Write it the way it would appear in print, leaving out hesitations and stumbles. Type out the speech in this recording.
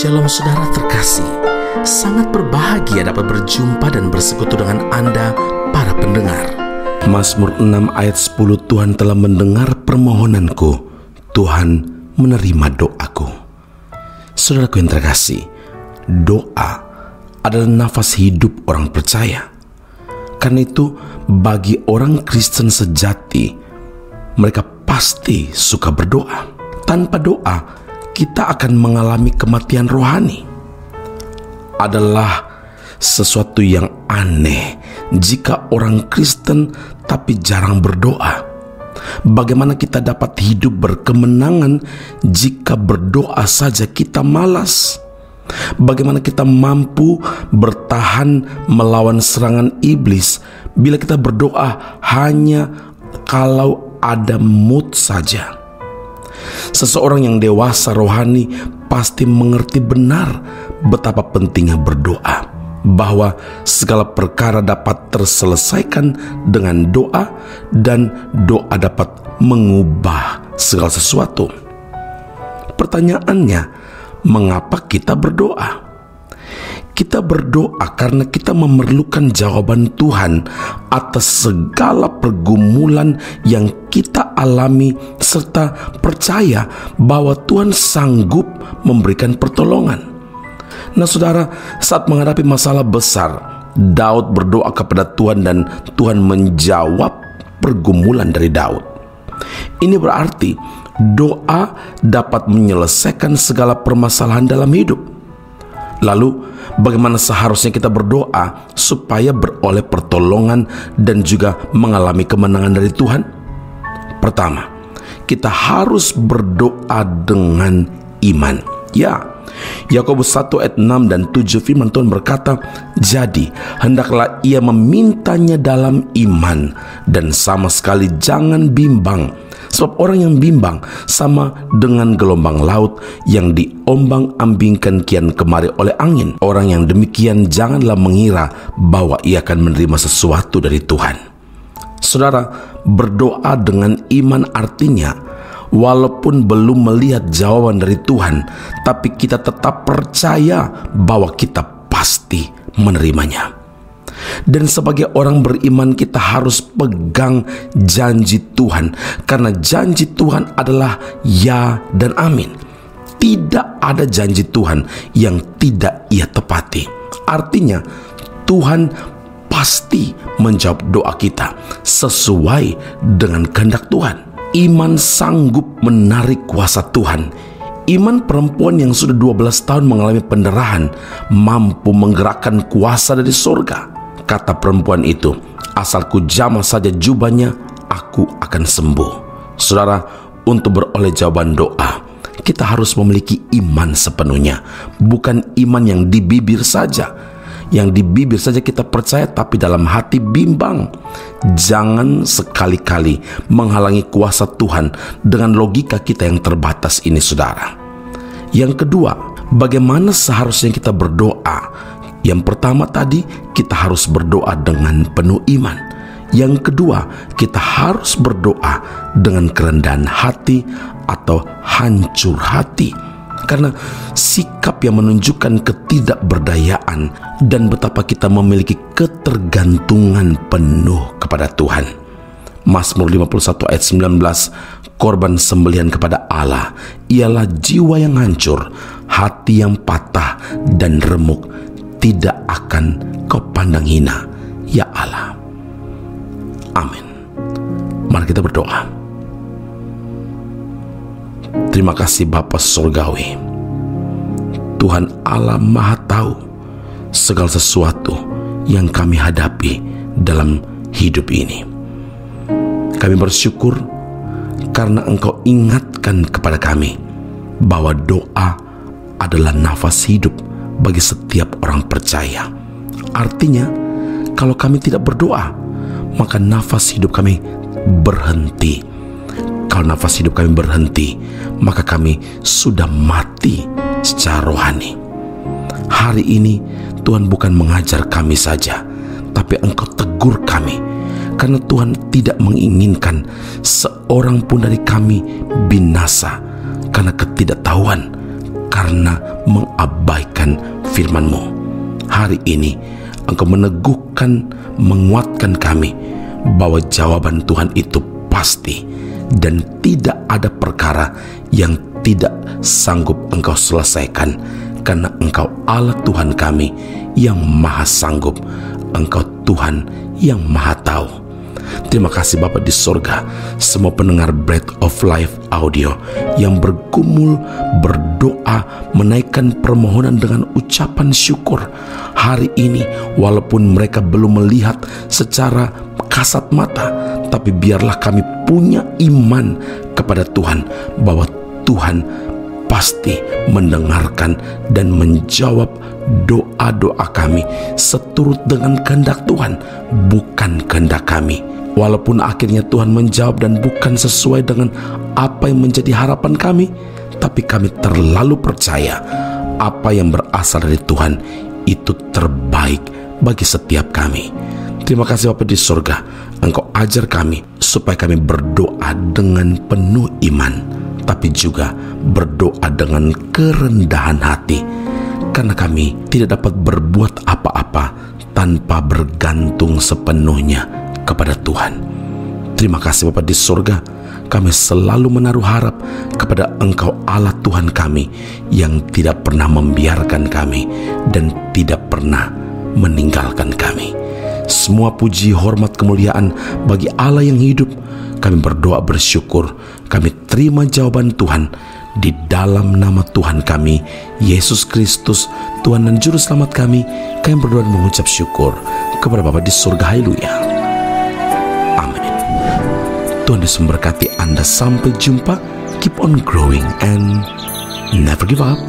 Shalom saudara terkasih, sangat berbahagia dapat berjumpa dan bersekutu dengan Anda para pendengar. Mazmur 6 ayat 10, Tuhan telah mendengar permohonanku, Tuhan menerima doaku. Saudaraku yang terkasih, doa adalah nafas hidup orang percaya. Karena itu bagi orang Kristen sejati, mereka pasti suka berdoa. Tanpa doa, kita akan mengalami kematian rohani. Adalah sesuatu yang aneh jika orang Kristen tapi jarang berdoa. Bagaimana kita dapat hidup berkemenangan jika berdoa saja kita malas? Bagaimana kita mampu bertahan melawan serangan iblis bila kita berdoa hanya kalau ada mood saja? Seseorang yang dewasa rohani pasti mengerti benar betapa pentingnya berdoa, bahwa segala perkara dapat terselesaikan dengan doa dan doa dapat mengubah segala sesuatu. Pertanyaannya, mengapa kita berdoa? Kita berdoa karena kita memerlukan jawaban Tuhan atas segala pergumulan yang kita alami, serta percaya bahwa Tuhan sanggup memberikan pertolongan. Nah saudara, saat menghadapi masalah besar, Daud berdoa kepada Tuhan dan Tuhan menjawab pergumulan dari Daud. Ini berarti doa dapat menyelesaikan segala permasalahan dalam hidup. Lalu, bagaimana seharusnya kita berdoa supaya beroleh pertolongan dan juga mengalami kemenangan dari Tuhan? Pertama, kita harus berdoa dengan iman. Ya, Yakobus 1 ayat 6 dan 7 firman Tuhan berkata, jadi hendaklah ia memintanya dalam iman dan sama sekali jangan bimbang. Sebab orang yang bimbang sama dengan gelombang laut yang diombang-ambingkan kian kemari oleh angin. Orang yang demikian janganlah mengira bahwa ia akan menerima sesuatu dari Tuhan. Saudara, berdoa dengan iman artinya walaupun belum melihat jawaban dari Tuhan, tapi kita tetap percaya bahwa kita pasti menerimanya. Dan sebagai orang beriman kita harus pegang janji Tuhan, karena janji Tuhan adalah ya dan amin. Tidak ada janji Tuhan yang tidak ia tepati. Artinya Tuhan pasti menjawab doa kita sesuai dengan kehendak Tuhan. Iman sanggup menarik kuasa Tuhan. Iman perempuan yang sudah 12 tahun mengalami pendarahan mampu menggerakkan kuasa dari surga. Kata perempuan itu, asal ku jamah saja jubahnya, aku akan sembuh. Saudara, untuk beroleh jawaban doa, kita harus memiliki iman sepenuhnya. Bukan iman yang di bibir saja. Yang di bibir saja kita percaya, tapi dalam hati bimbang. Jangan sekali-kali menghalangi kuasa Tuhan dengan logika kita yang terbatas ini, saudara. Yang kedua, bagaimana seharusnya kita berdoa? Yang pertama tadi, kita harus berdoa dengan penuh iman. Yang kedua, kita harus berdoa dengan kerendahan hati atau hancur hati. Karena sikap yang menunjukkan ketidakberdayaan dan betapa kita memiliki ketergantungan penuh kepada Tuhan. Mazmur 51 ayat 19, korban sembelihan kepada Allah ialah jiwa yang hancur, hati yang patah dan remuk, tidak akan kau pandang hina, ya Allah. Amin. Mari kita berdoa. Terima kasih Bapa Surgawi, Tuhan Allah Maha Tahu segala sesuatu yang kami hadapi dalam hidup ini. Kami bersyukur karena Engkau ingatkan kepada kami bahwa doa adalah nafas hidup bagi setiap orang percaya. Artinya, kalau kami tidak berdoa, maka nafas hidup kami berhenti. Kalau nafas hidup kami berhenti, maka kami sudah mati secara rohani. Hari ini Tuhan bukan mengajar kami saja, tapi Engkau tegur kami, karena Tuhan tidak menginginkan seorang pun dari kami binasa karena ketidaktahuan, karena mengabaikan firman-Mu. Hari ini Engkau meneguhkan, menguatkan kami bahwa jawaban Tuhan itu pasti, dan tidak ada perkara yang tidak sanggup Engkau selesaikan, karena Engkau Allah Tuhan kami yang maha sanggup. Engkau Tuhan yang maha tahu. Terima kasih Bapa di sorga, semua pendengar Bread of Life audio yang bergumul, berdoa, menaikkan permohonan dengan ucapan syukur hari ini, walaupun mereka belum melihat secara kasat mata, tapi biarlah kami punya iman kepada Tuhan bahwa Tuhan pasti mendengarkan dan menjawab doa-doa kami seturut dengan kehendak Tuhan, bukan kehendak kami. Walaupun akhirnya Tuhan menjawab dan bukan sesuai dengan apa yang menjadi harapan kami, tapi kami terlalu percaya apa yang berasal dari Tuhan itu terbaik bagi setiap kami. Terima kasih Bapa di surga, Engkau ajar kami supaya kami berdoa dengan penuh iman, tapi juga berdoa dengan kerendahan hati, karena kami tidak dapat berbuat apa-apa tanpa bergantung sepenuhnya kepada Tuhan. Terima kasih Bapa di surga, kami selalu menaruh harap kepada Engkau Allah Tuhan kami yang tidak pernah membiarkan kami dan tidak pernah meninggalkan kami. Semua puji, hormat, kemuliaan bagi Allah yang hidup. Kami berdoa bersyukur, kami terima jawaban Tuhan di dalam nama Tuhan kami, Yesus Kristus, Tuhan dan Juru Selamat kami. Kami berdoa dan mengucap syukur kepada Bapa di surga. Haleluya. Amin. Tuhan Yesus memberkati Anda. Sampai jumpa. Keep on growing and never give up.